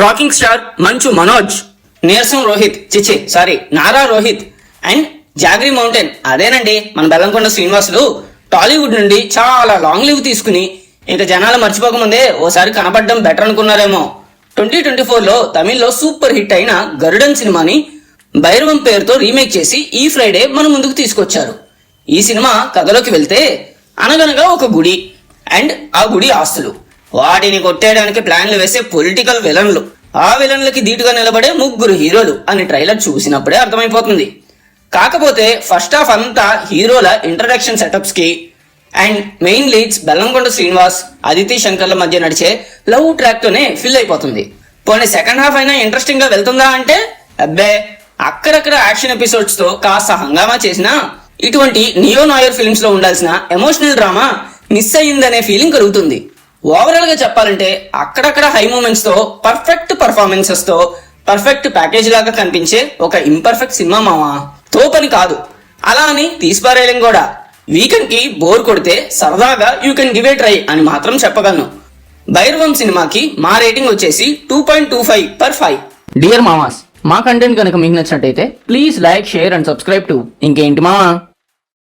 Rocking star Manchu Manoj, నీరసం Rohit Nara Rohit and jaggery mountain, అదేనండి మన బెల్లంకొండ శ్రీనివాసులు టాలీవుడ్ నుండి చాలా లాంగ్ లీవ్ తీసుకుని ఇంకా జనాలు మర్చిపోకముందే ఓసారి కనపడడం బెటర్ అనుకున్నారేమో. 2024లో తమిళ్లో సూపర్ హిట్ అయిన గరుడన్ సినిమాని భైరవం పేరుతో రీమేక్ చేసి ఈ ఫ్రైడే మన ముందుకు తీసుకొచ్చారు. ఈ సినిమా కథలోకి వెళ్తే అనగనగా ఒక గుడి అండ్ ఆ గుడి ఆస్తులు, వాటిని కొట్టేయడానికి ప్లాన్లు వేసే పొలిటికల్ విలన్లు, ఆ విలన్లకి ధీటుగా నిలబడే ముగ్గురు హీరోలు అని ట్రైలర్ చూసినప్పుడే అర్థమైపోతుంది. కాకపోతే ఫస్ట్ హాఫ్ అంతా హీరోల ఇంట్రడక్షన్ సెటప్స్ కి and main leads Bellamkonda Srinivas, Aditi శంకర్ల మధ్య నడిచే లవ్ ట్రాక్ తోనే ఫిల్ అయిపోతుంది. పోనీ సెకండ్ హాఫ్ అయినా ఇంట్రెస్టింగ్ గా వెళ్తుందా అంటే అబ్బే, అక్కడక్కడ యాక్షన్ ఎపిసోడ్స్ తో కాస్త హంగామా చేసినా ఇటువంటి నియో నాయర్ ఫిల్మ్స్ లో ఉండాల్సిన ఎమోషనల్ డ్రామా మిస్ అయ్యిందనే ఫీలింగ్ కలుగుతుంది. ఓవరాల్ గా చెప్పాలంటే అక్కడక్కడ హై మూమెంట్స్ తో, పర్ఫెక్ట్ పర్ఫార్మెన్సెస్ తో పర్ఫెక్ట్ ప్యాకేజ్ లాగా కనిపించే ఒక ఇంపర్ఫెక్ట్ సినిమా మావా, తోపని కాదు. అలా అని తీసిపారేయలేం కూడా. వీకెండ్ కి బోర్ కొడితే సరదాగా you can give a try అని మాత్రం చెప్పగలను. భైరవం సినిమాకి మా రేటింగ్ వచ్చేసి 2.25/5. డియర్ మామాస్, మా కంటెంట్ కనుక మీకు నచ్చినట్టయితే please like, share and subscribe to ఇంకేంటి మామా.